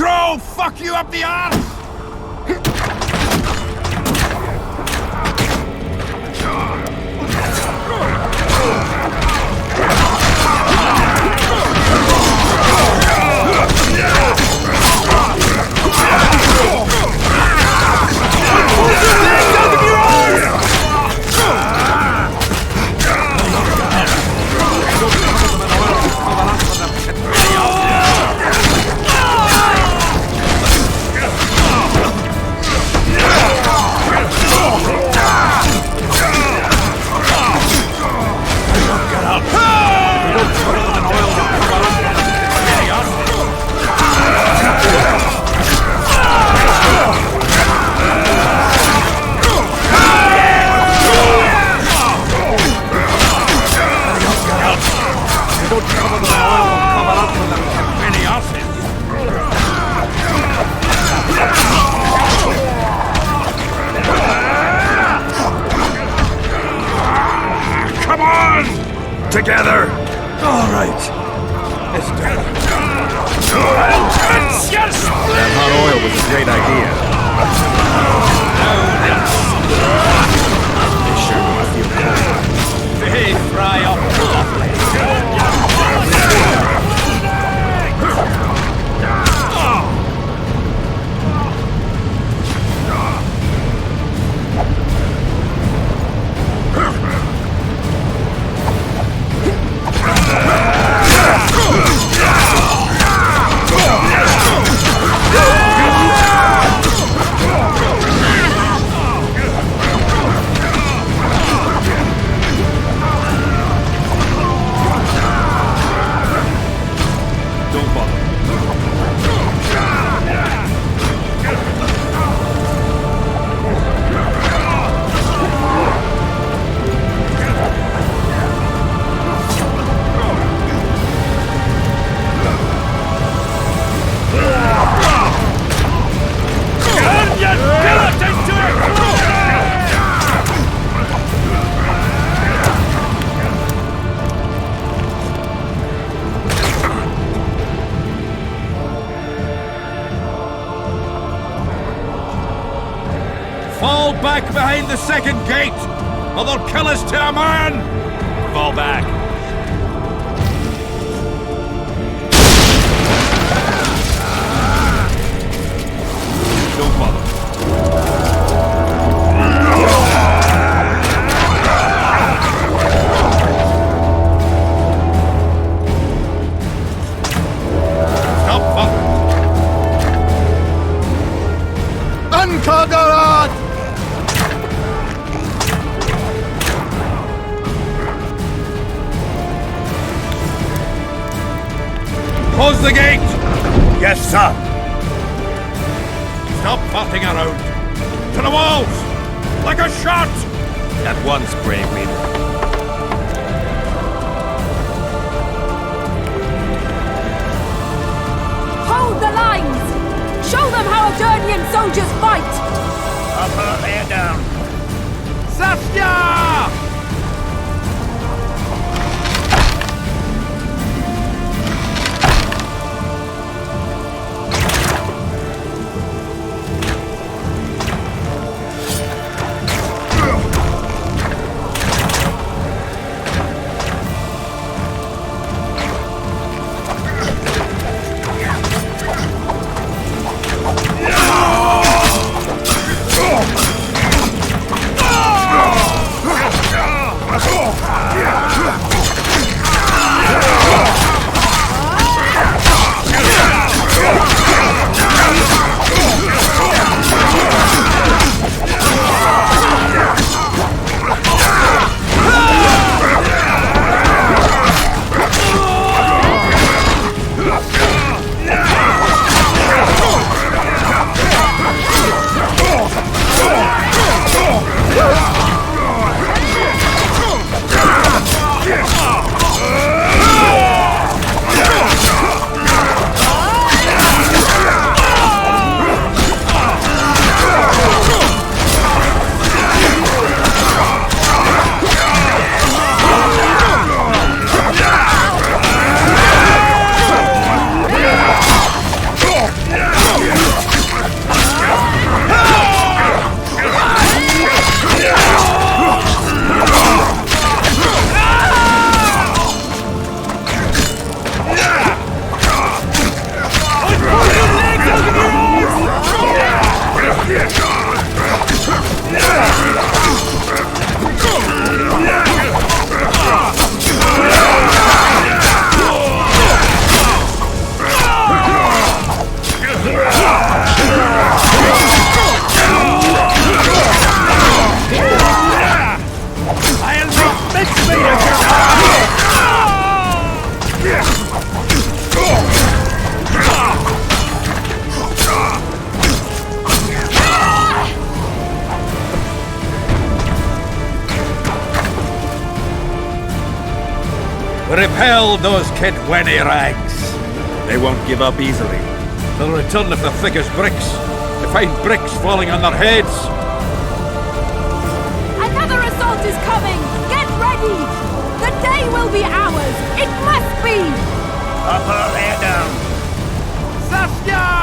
Throw! Fuck you up the arse! Together! All right. Let's go. That hot oil was a great idea. They sure must feel cold. They fry up lovely. Fall back behind the second gate, or they'll kill us to a man! Fall back. Don't bother. Stop, fuck! Unconquered! Close the gate! Yes, sir. Stop farting around! To the walls! Like a shot! At once, brave leader. Hold the lines! Show them how Edirnian soldiers fight! Up her, lay down. Saskia! Repel those Kidwenny rags. They won't give up easily. They'll return if they're thick as bricks. They find bricks falling on their heads. Another assault is coming! Get ready! The day will be ours! It must be! Up her, air down. Saskia!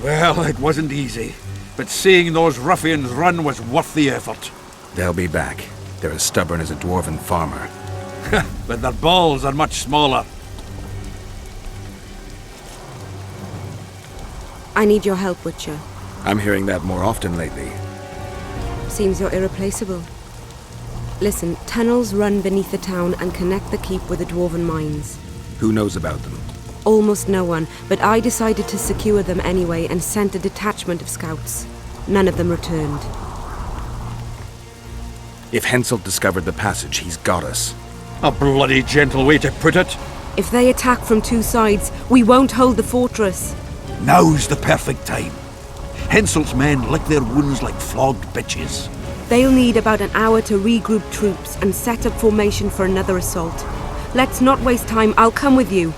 Well, it wasn't easy, but seeing those ruffians run was worth the effort. They'll be back. They're as stubborn as a dwarven farmer. But their balls are much smaller. I need your help, Witcher. I'm hearing that more often lately. Seems you're irreplaceable. Listen, tunnels run beneath the town and connect the keep with the dwarven mines. Who knows about them? Almost no one, but I decided to secure them anyway and sent a detachment of scouts. None of them returned. If Henselt discovered the passage, he's got us. A bloody gentle way to put it. If they attack from two sides, we won't hold the fortress. Now's the perfect time. Henselt's men lick their wounds like flogged bitches. They'll need about an hour to regroup troops and set up formation for another assault. Let's not waste time. I'll come with you.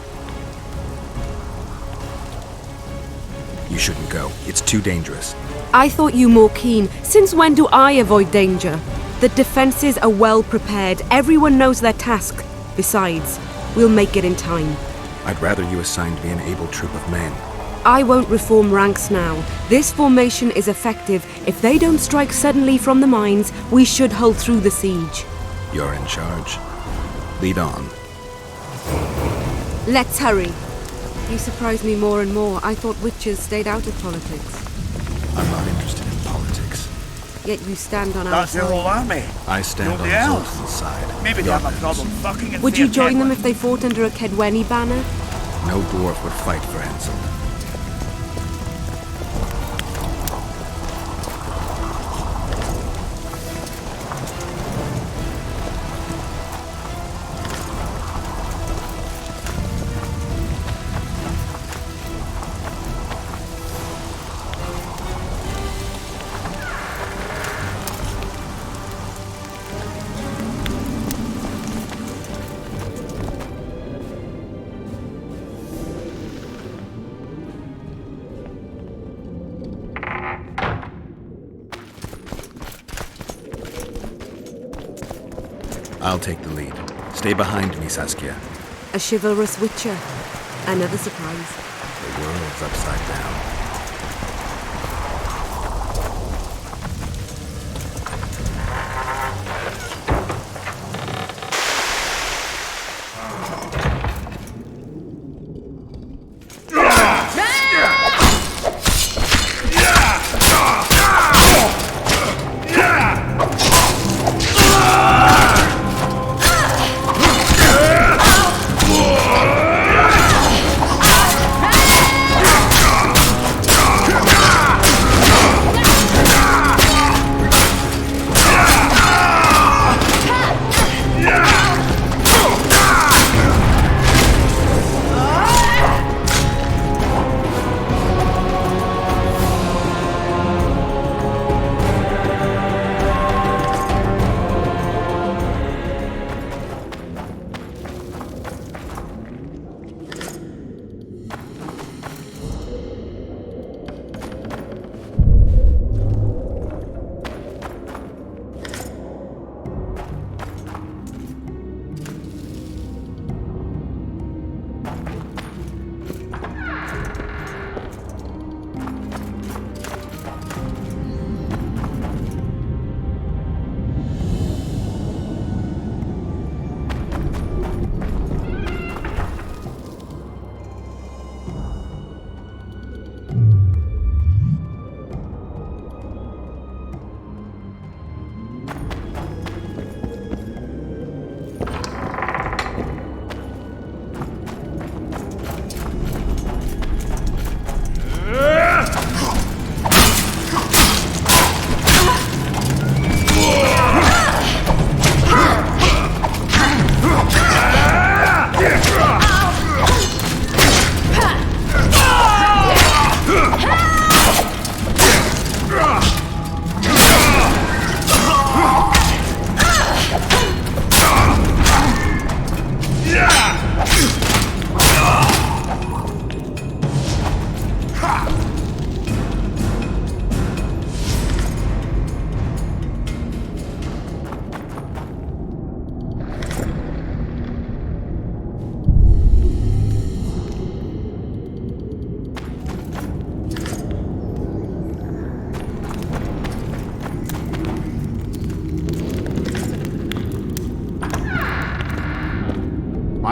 You shouldn't go. It's too dangerous. I thought you more keen. Since when do I avoid danger? The defenses are well prepared. Everyone knows their task. Besides, we'll make it in time. I'd rather you assigned me an able troop of men. I won't reform ranks now. This formation is effective. If they don't strike suddenly from the mines, we should hold through the siege. You're in charge. Lead on. Let's hurry. You surprise me more and more. I thought witches stayed out of politics. I'm not interested in politics. Yet you stand on our That's their whole side. army. I stand on Nobody else. Zoltan's side. Maybe they have a problem fucking and Would you join them if they fought under a Kedweni banner? No dwarf would fight for Henselt. I'll take the lead. Stay behind me, Saskia. A chivalrous witcher. Another surprise. The world's upside down.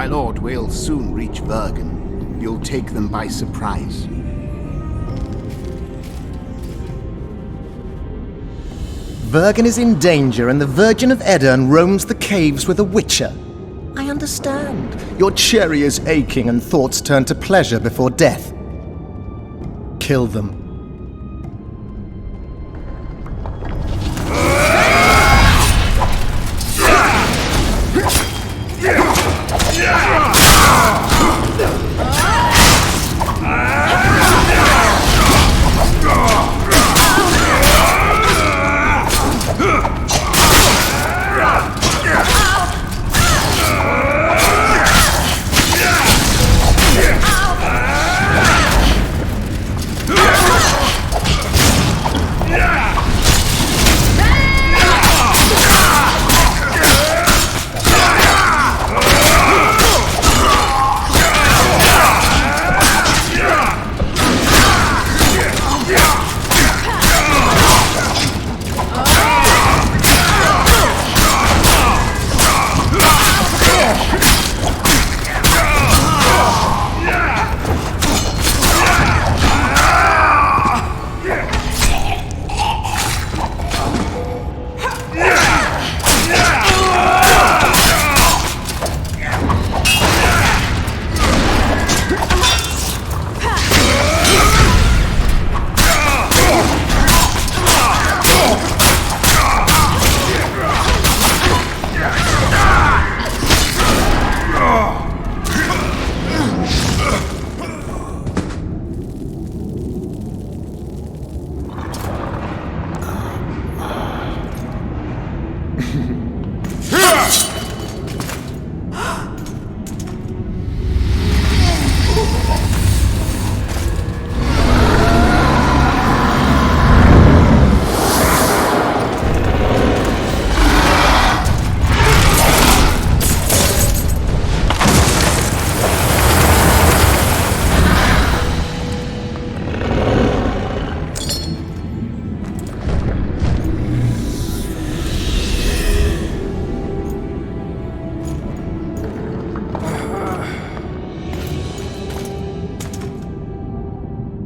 My lord, we'll soon reach Vergen. You'll take them by surprise. Vergen is in danger and the Virgin of Edern roams the caves with a witcher. I understand. Your cherry is aching and thoughts turn to pleasure before death. Kill them.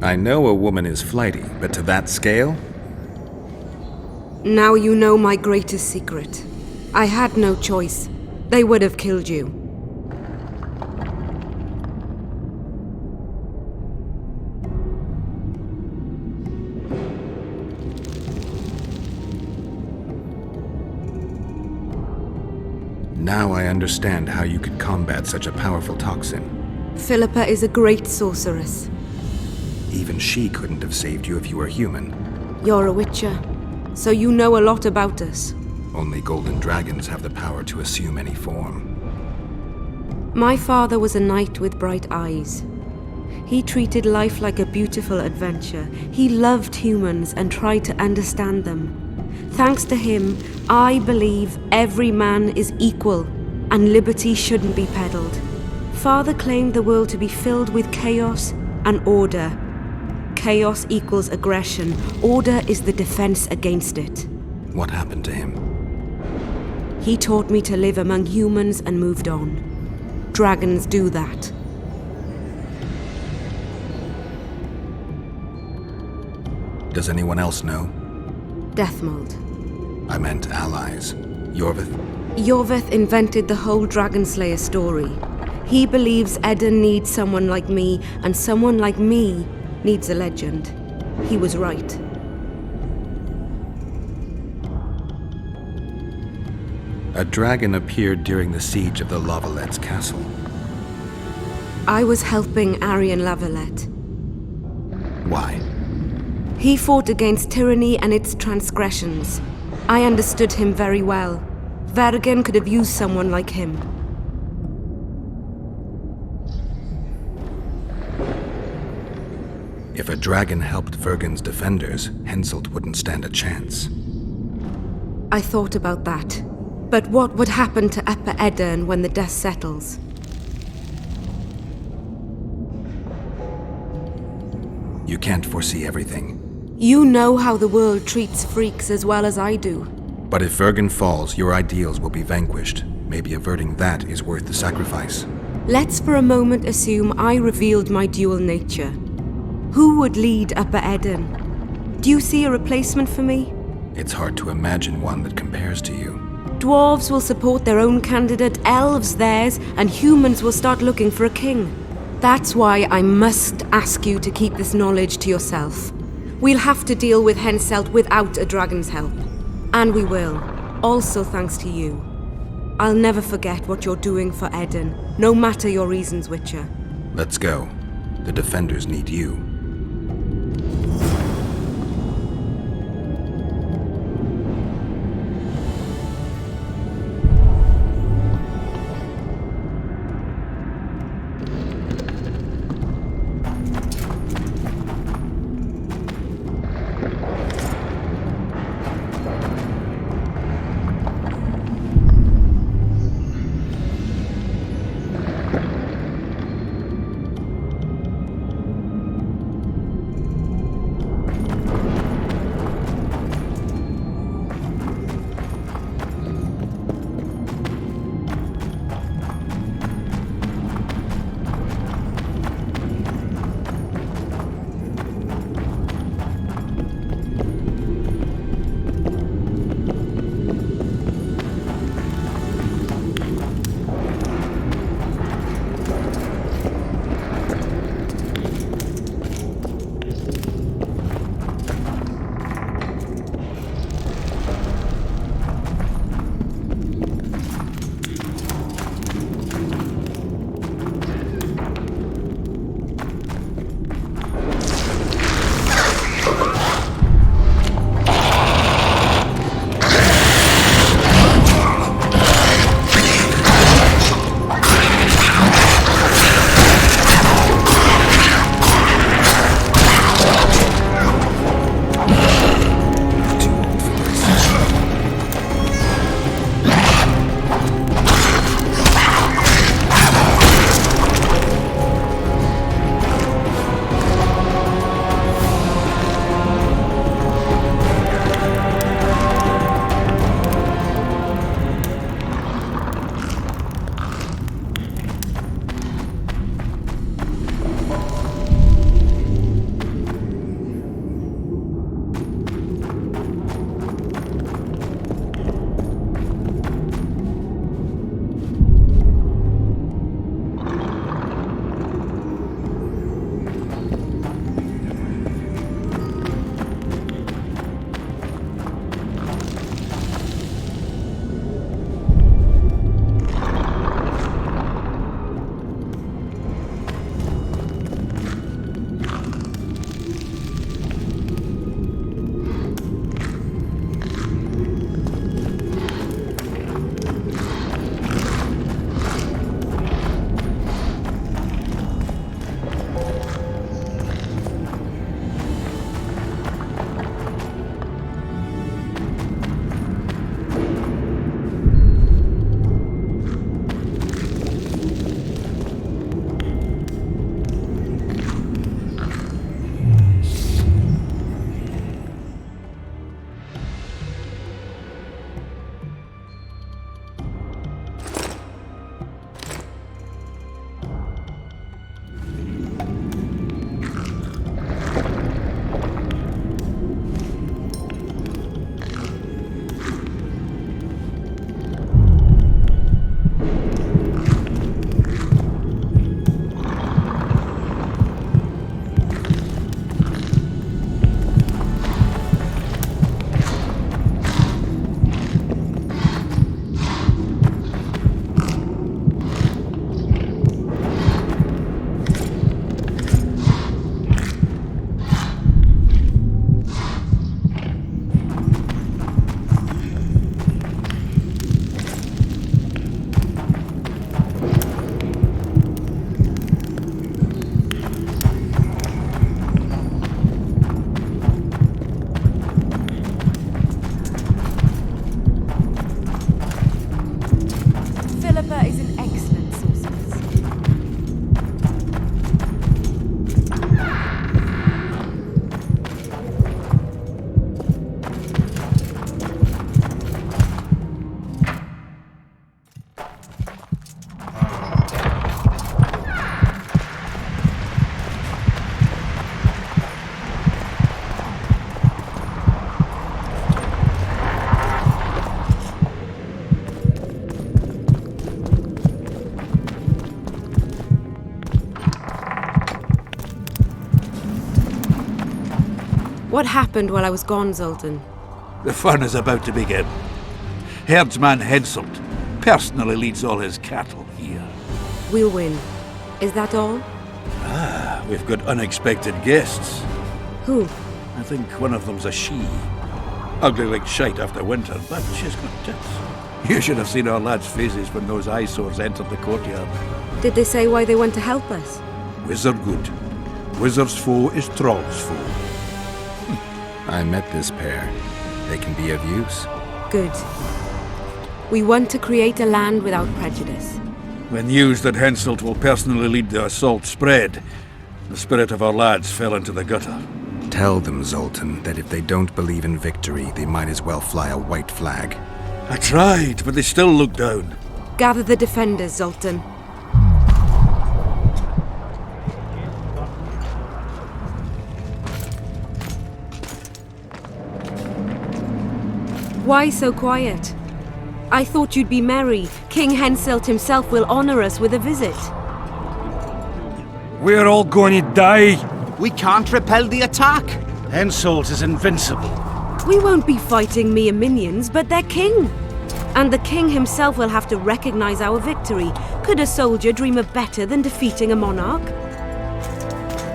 I know a woman is flighty, but to that scale? Now you know my greatest secret. I had no choice. They would have killed you. Now I understand how you could combat such a powerful toxin. Philippa is a great sorceress. Even she couldn't have saved you if you were human. You're a witcher, so you know a lot about us. Only golden dragons have the power to assume any form. My father was a knight with bright eyes. He treated life like a beautiful adventure. He loved humans and tried to understand them. Thanks to him, I believe every man is equal and liberty shouldn't be peddled. Father claimed the world to be filled with chaos and order. Chaos equals aggression. Order is the defense against it. What happened to him? He taught me to live among humans and moved on. Dragons do that. Does anyone else know? Deathmold. I meant allies. Yorvith? Yorvith invented the whole Dragon Slayer story. He believes Eden needs someone like me, and someone like me needs a legend. He was right. A dragon appeared during the siege of the Lavalette's castle. I was helping Aryan Lavalette. Why? He fought against tyranny and its transgressions. I understood him very well. Vergen could have used someone like him. If a dragon helped Vergen's defenders, Henselt wouldn't stand a chance. I thought about that. But what would happen to Upper Edirn when the dust settles? You can't foresee everything. You know how the world treats freaks as well as I do. But if Vergen falls, your ideals will be vanquished. Maybe averting that is worth the sacrifice. Let's for a moment assume I revealed my dual nature. Who would lead Upper Edirn? Do you see a replacement for me? It's hard to imagine one that compares to you. Dwarves will support their own candidate, elves theirs, and humans will start looking for a king. That's why I must ask you to keep this knowledge to yourself. We'll have to deal with Henselt without a dragon's help. And we will, also thanks to you. I'll never forget what you're doing for Edirn, no matter your reasons, Witcher. Let's go. The defenders need you. What happened while I was gone, Zoltan? The fun is about to begin. Herdsman Henselt personally leads all his cattle here. We'll win. Is that all? We've got unexpected guests. Who? I think one of them's a she. Ugly like shite after winter, but she's got tits. You should have seen our lads' faces when those eyesores entered the courtyard. Did they say why they went to help us? Wizard good. Wizard's foe is Troll's foe. I met this pair. They can be of use. Good. We want to create a land without prejudice. When news that Henselt will personally lead the assault spread, the spirit of our lads fell into the gutter. Tell them, Zoltan, that if they don't believe in victory, they might as well fly a white flag. I tried, but they still look down. Gather the defenders, Zoltan. Why so quiet? I thought you'd be merry. King Henselt himself will honor us with a visit. We're all going to die. We can't repel the attack. Henselt is invincible. We won't be fighting mere minions, but their king. And the king himself will have to recognize our victory. Could a soldier dream of better than defeating a monarch?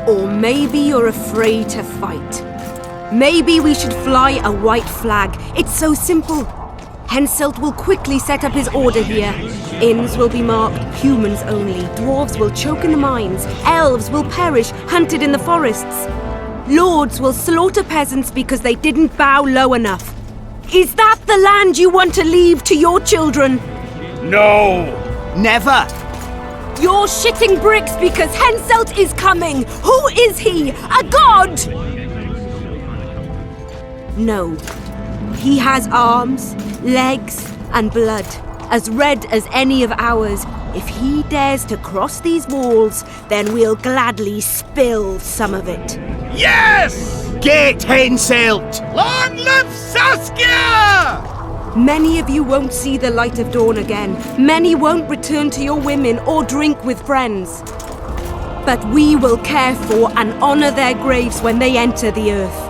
Or maybe you're afraid to fight. Maybe we should fly a white flag. It's so simple. Henselt will quickly set up his order here. Inns will be marked humans only. Dwarves will choke in the mines. Elves will perish, hunted in the forests. Lords will slaughter peasants because they didn't bow low enough. Is that the land you want to leave to your children? No! Never! You're shitting bricks because Henselt is coming! Who is he? A god? No. He has arms, legs, and blood, as red as any of ours. If he dares to cross these walls, then we'll gladly spill some of it. Yes! Get Henselt! Long live Saskia! Many of you won't see the light of dawn again. Many won't return to your women or drink with friends. But we will care for and honor their graves when they enter the earth.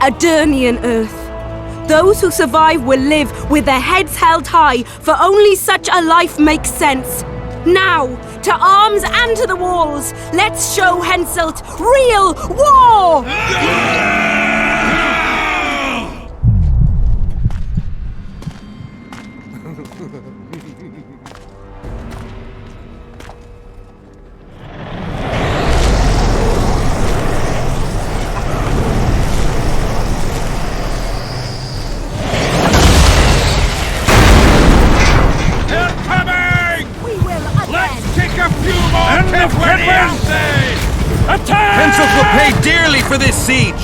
Adernian earth. Those who survive will live with their heads held high, for only such a life makes sense. Now, to arms and to the walls, let's show Henselt real war! Henselt will pay dearly for this siege!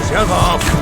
Shove off!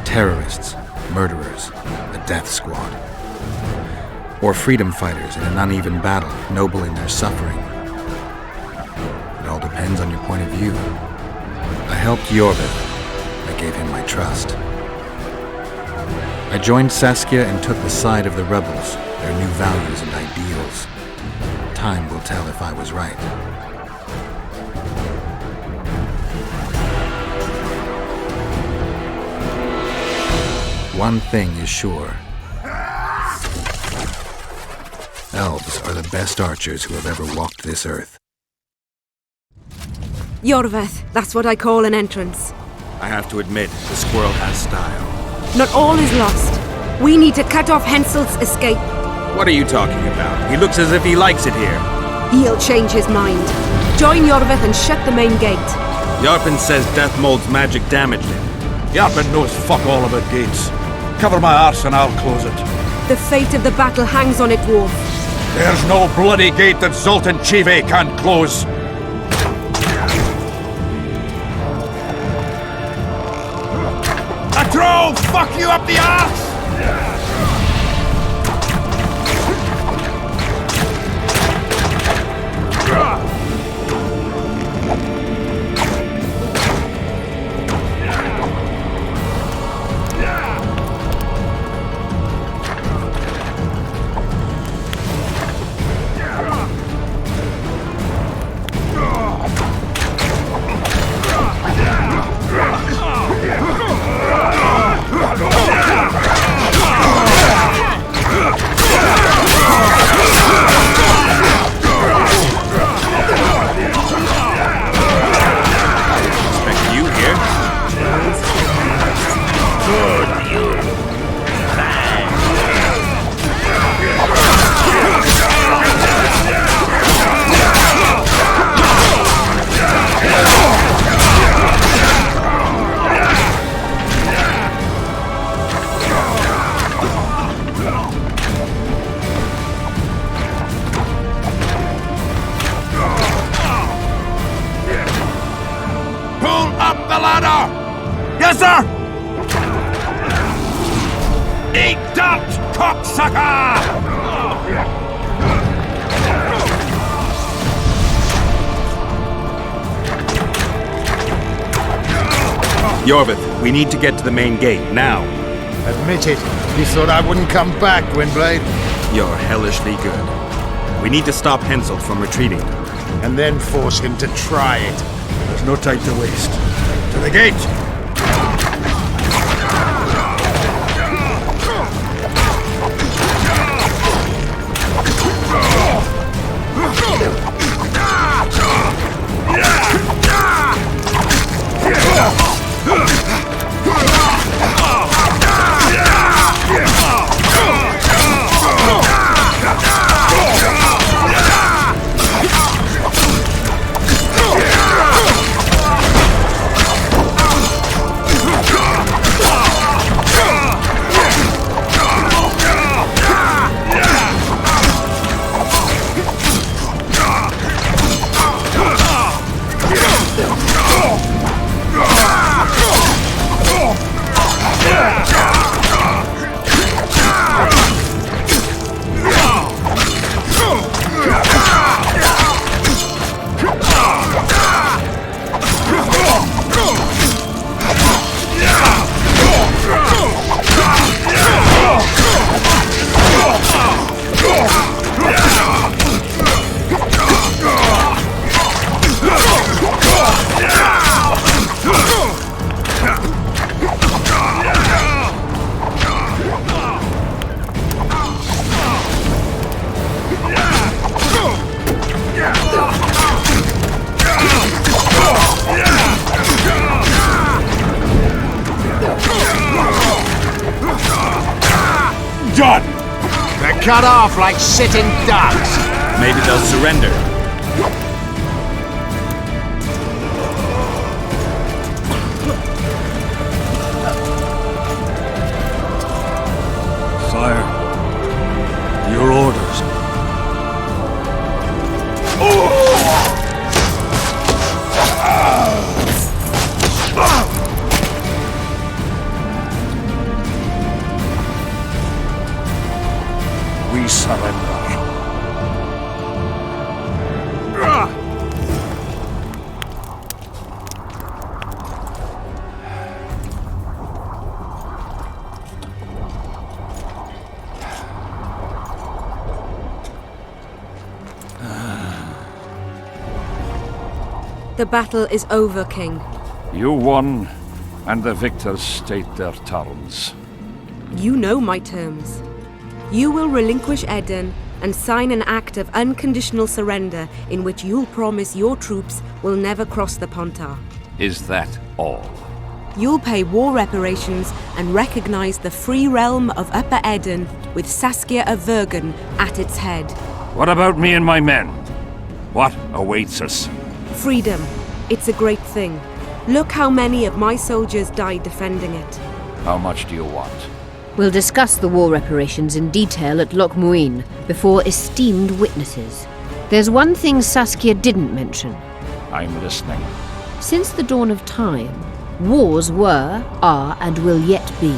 Terrorists, murderers, a death squad. Or freedom fighters in an uneven battle, noble in their suffering. depends on your point of view. I helped Jorvith. I gave him my trust. I joined Saskia and took the side of the rebels, their new values and ideals. Time will tell if I was right. One thing is sure. Elves are the best archers who have ever walked this earth. Jorvith, that's what I call an entrance. I have to admit, the squirrel has style. Not all is lost. We need to cut off Henselt's escape. What are you talking about? He looks as if he likes it here. He'll change his mind. Join Jorvith and shut the main gate. Yarpen says Death Mold's magic damaged it. Yarpen knows fuck all about gates. Cover my arse and I'll close it. The fate of the battle hangs on it, dwarf. There's no bloody gate that Zoltan Chive can't close. A troll! Fuck you up the arse! Yes, sir! Eat dirt, cocksucker! Jorvith, we need to get to the main gate, now. Admit it. You thought I wouldn't come back, Windblade? You're hellishly good. We need to stop Henselt from retreating. And then force him to try it. There's no time to waste. To the gate! Done! They're cut off like sitting ducks. Maybe they'll surrender. Sire, your orders. We surrender. The battle is over, King. You won, and the victors state their terms. You know my terms. You will relinquish Eden and sign an act of unconditional surrender in which you'll promise your troops will never cross the Pontar. Is that all? You'll pay war reparations and recognize the free realm of Upper Eden with Saskia of Vergen at its head. What about me and my men? What awaits us? Freedom. It's a great thing. Look how many of my soldiers died defending it. How much do you want? We'll discuss the war reparations in detail at Loc Muinne before esteemed witnesses. There's one thing Saskia didn't mention. I'm listening. Since the dawn of time, wars were, are, and will yet be.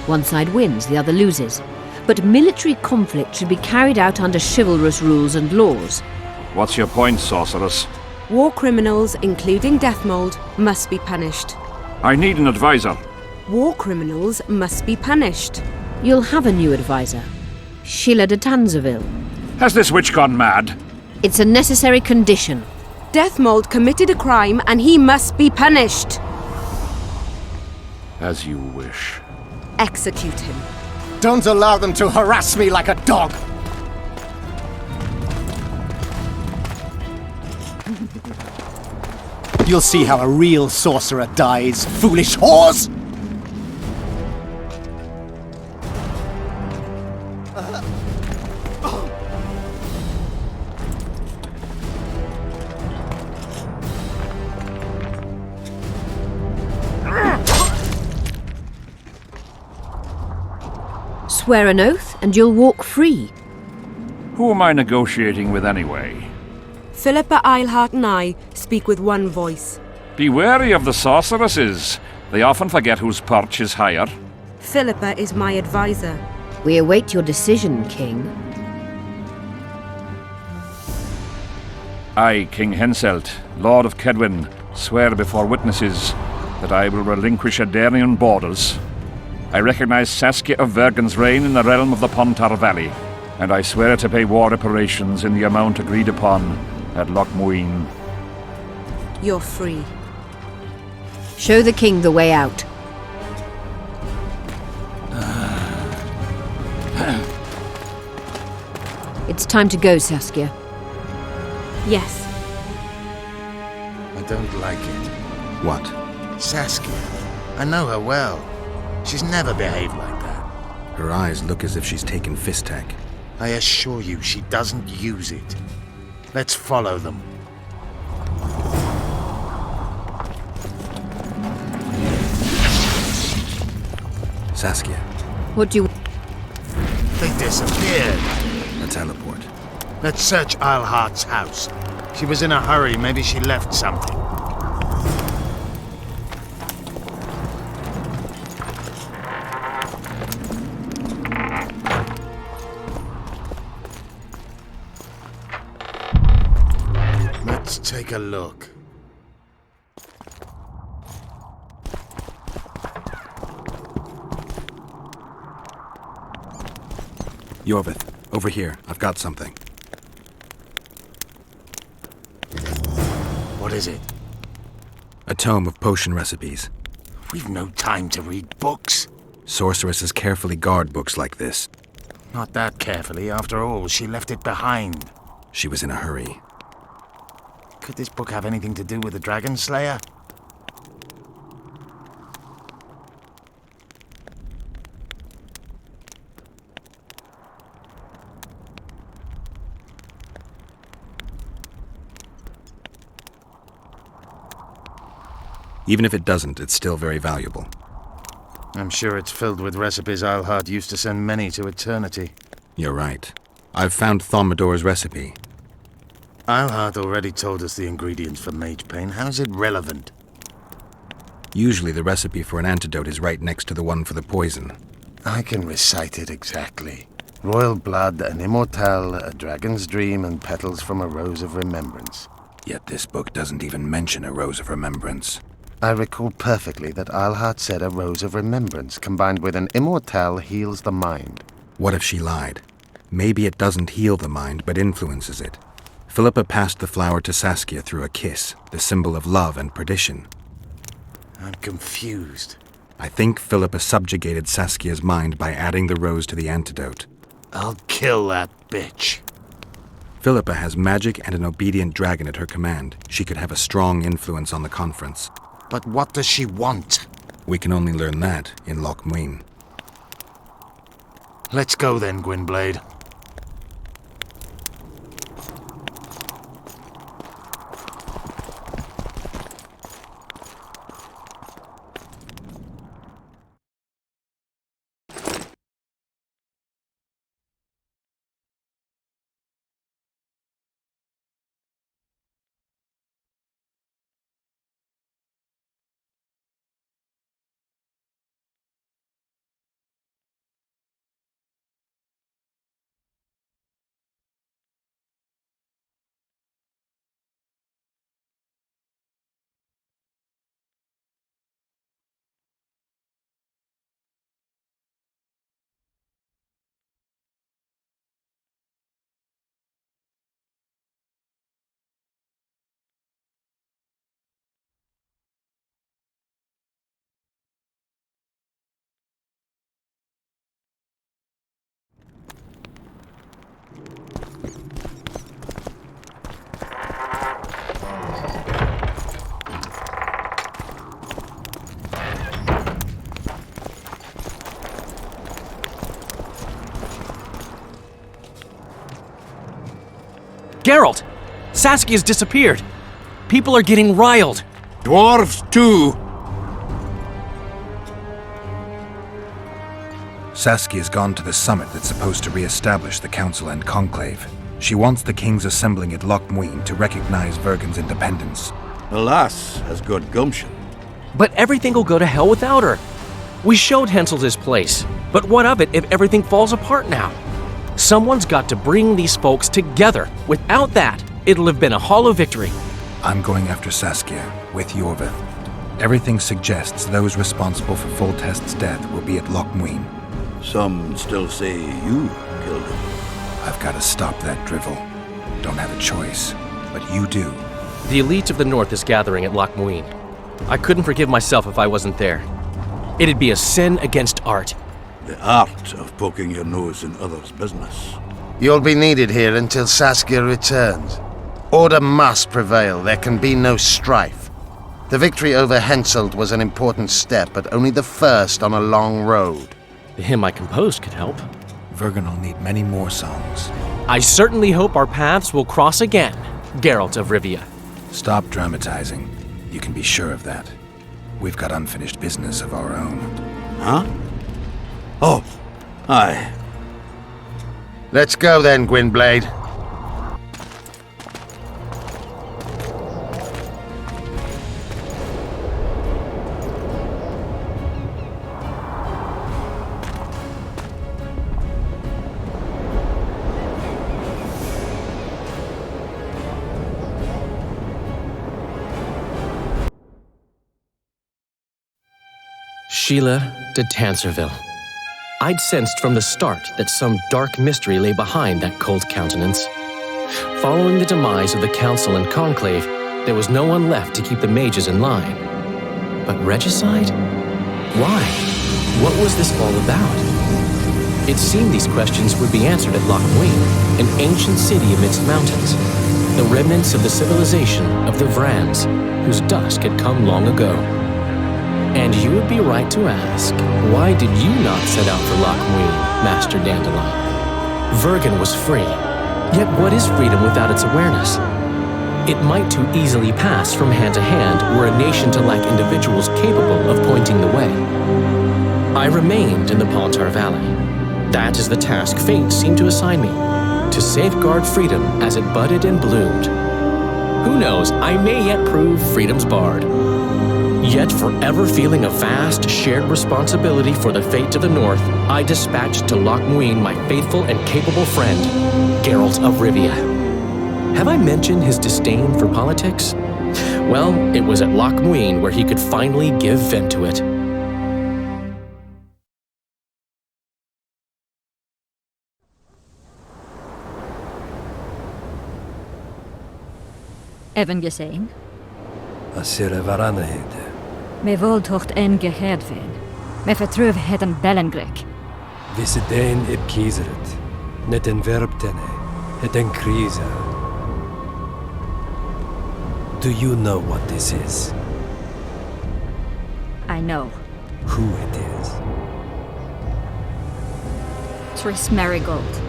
One side wins, the other loses. But military conflict should be carried out under chivalrous rules and laws. What's your point, sorceress? War criminals, including Deathmold, must be punished. I need an advisor. War criminals must be punished. You'll have a new advisor. Sheila de Tanzeville. Has this witch gone mad? It's a necessary condition. Deathmold committed a crime and he must be punished. As you wish. Execute him. Don't allow them to harass me like a dog! You'll see how a real sorcerer dies, foolish whores! Swear an oath and you'll walk free. Who am I negotiating with anyway? Philippa Eilhart and I speak with one voice. Be wary of the sorceresses. They often forget whose perch is higher. Philippa is my advisor. We await your decision, King. I, King Henselt, Lord of Kedwin, swear before witnesses that I will relinquish Edenian borders. I recognize Saskia of Vergen's reign in the realm of the Pontar Valley, and I swear to pay war reparations in the amount agreed upon at Loc Muinne. You're free. Show the king the way out. It's time to go, Saskia. Yes. I don't like it. What? Saskia. I know her well. She's never behaved like that. Her eyes look as if she's taken Fistek. I assure you, she doesn't use it. Let's follow them. Saskia, What do you... They disappeared. a teleport. Let's search Eilhart's house. She was in a hurry. Maybe she left something. Let's take a look. Yorvith, over here. I've got something. What is it? A tome of potion recipes. We've no time to read books. Sorceresses carefully guard books like this. Not that carefully. After all, she left it behind. She was in a hurry. Could this book have anything to do with the Dragon Slayer? Even if it doesn't, it's still very valuable. I'm sure it's filled with recipes Eilhart used to send many to eternity. You're right. I've found Thaumadore's recipe. Eilhart already told us the ingredients for mage pain. How is it relevant? Usually the recipe for an antidote is right next to the one for the poison. I can recite it exactly. Royal blood, an immortelle, a dragon's dream, and petals from a rose of remembrance. Yet this book doesn't even mention a rose of remembrance. I recall perfectly that Eilhart said a rose of remembrance combined with an immortelle heals the mind. What if she lied? Maybe it doesn't heal the mind, but influences it. Philippa passed the flower to Saskia through a kiss, the symbol of love and perdition. I'm confused. I think Philippa subjugated Saskia's mind by adding the rose to the antidote. I'll kill that bitch. Philippa has magic and an obedient dragon at her command. She could have a strong influence on the conference. But what does she want? We can only learn that in Loc Muinne. Let's go then, Gwynblade. Geralt! Saskia's disappeared! People are getting riled! Dwarves, too! Saskia's gone to the summit that's supposed to re-establish the Council and Conclave. She wants the kings assembling at Loc Muinne to recognize Vergen's independence. The lass has good gumption. But everything will go to hell without her. We showed Henselt his place, but what of it if everything falls apart now? Someone's got to bring these folks together. Without that, it'll have been a hollow victory. I'm going after Saskia, with Yorvith. Everything suggests those responsible for Foltest's death will be at Loc Muinne. Some still say you killed him. I've got to stop that drivel. Don't have a choice, but you do. The elite of the North is gathering at Loc Muinne. I couldn't forgive myself if I wasn't there. It'd be a sin against art. The art of poking your nose in others' business. You'll be needed here until Saskia returns. Order must prevail. There can be no strife. The victory over Henselt was an important step, but only the first on a long road. The hymn I composed could help. Vergen will need many more songs. I certainly hope our paths will cross again, Geralt of Rivia. Stop dramatizing. You can be sure of that. We've got unfinished business of our own. Huh? Oh, aye. Let's go then, Gwynblade. Sheila de Tanserville. I'd sensed from the start that some dark mystery lay behind that cold countenance. Following the demise of the Council and Conclave, there was no one left to keep the mages in line. But regicide? Why? What was this all about? It seemed these questions would be answered at Loc Muinne, an ancient city amidst mountains, the remnants of the civilization of the Vrans, whose dusk had come long ago. And you would be right to ask, why did you not set out for Loc Muinne, Master Dandelion? Vergen was free, yet what is freedom without its awareness? It might too easily pass from hand to hand were a nation to lack individuals capable of pointing the way. I remained in the Pontar Valley. That is the task fate seemed to assign me, to safeguard freedom as it budded and bloomed. Who knows, I may yet prove freedom's bard. Yet forever feeling a vast, shared responsibility for the fate of the North, I dispatched to Loc Muinne my faithful and capable friend, Geralt of Rivia. Have I mentioned his disdain for politics? Well, it was at Loc Muinne where he could finally give vent to it. Even gezien? Asire varanahede. Me voltocht en gehedven. Me vertruv het een bellengrek. Visse dein ib kieseret. Net en verbtene. Het en kriza. Do you know what this is? I know. Who it is? Tris Marigold.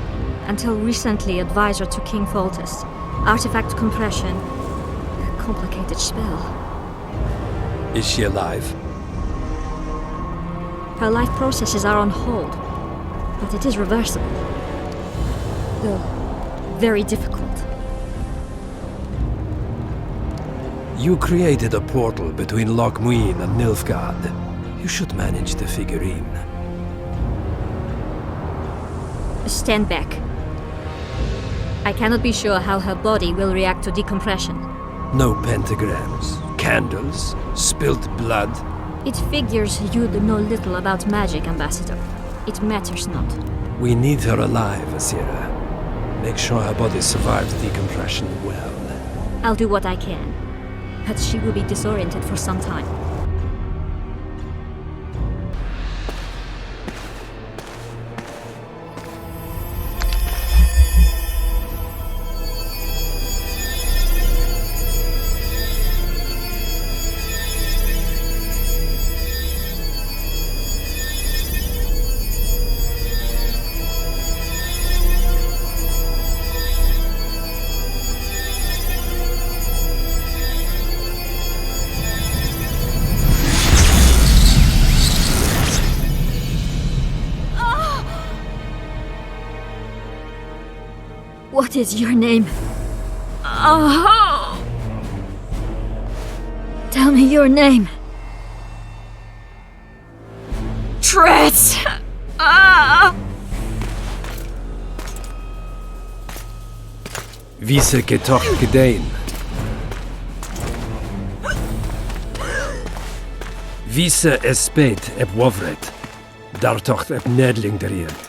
Until recently advisor to King Foltest. Artifact compression. A complicated spell. Is she alive? Her life processes are on hold. But it is reversible. Though very difficult. You created a portal between Loc Muinne and Nilfgaard. You should manage the figurine. Stand back. I cannot be sure how her body will react to decompression. No pentagrams, candles, spilt blood. It figures you know little about magic, Ambassador. It matters not. We need her alive, Asira. Make sure her body survives decompression well. I'll do what I can. But she will be disoriented for some time. What is your name? Oh! Tell me your name. Tris! Vise getoch gedein. Vise espeit eb wovret. Dartocht eb nedling derien.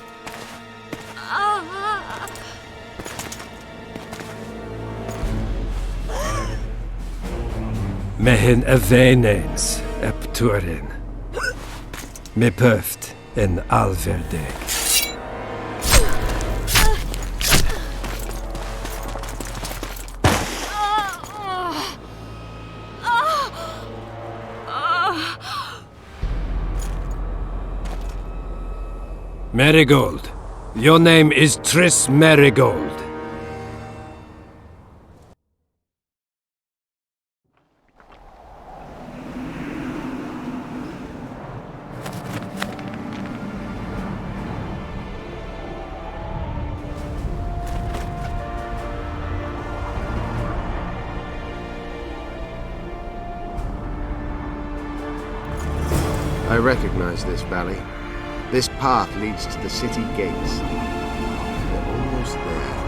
Mehen eveneens eb turin. Me pöft en alverdeg. Marigold. Your name is Tris Marigold. I recognize this valley. This path leads to the city gates. We're almost there.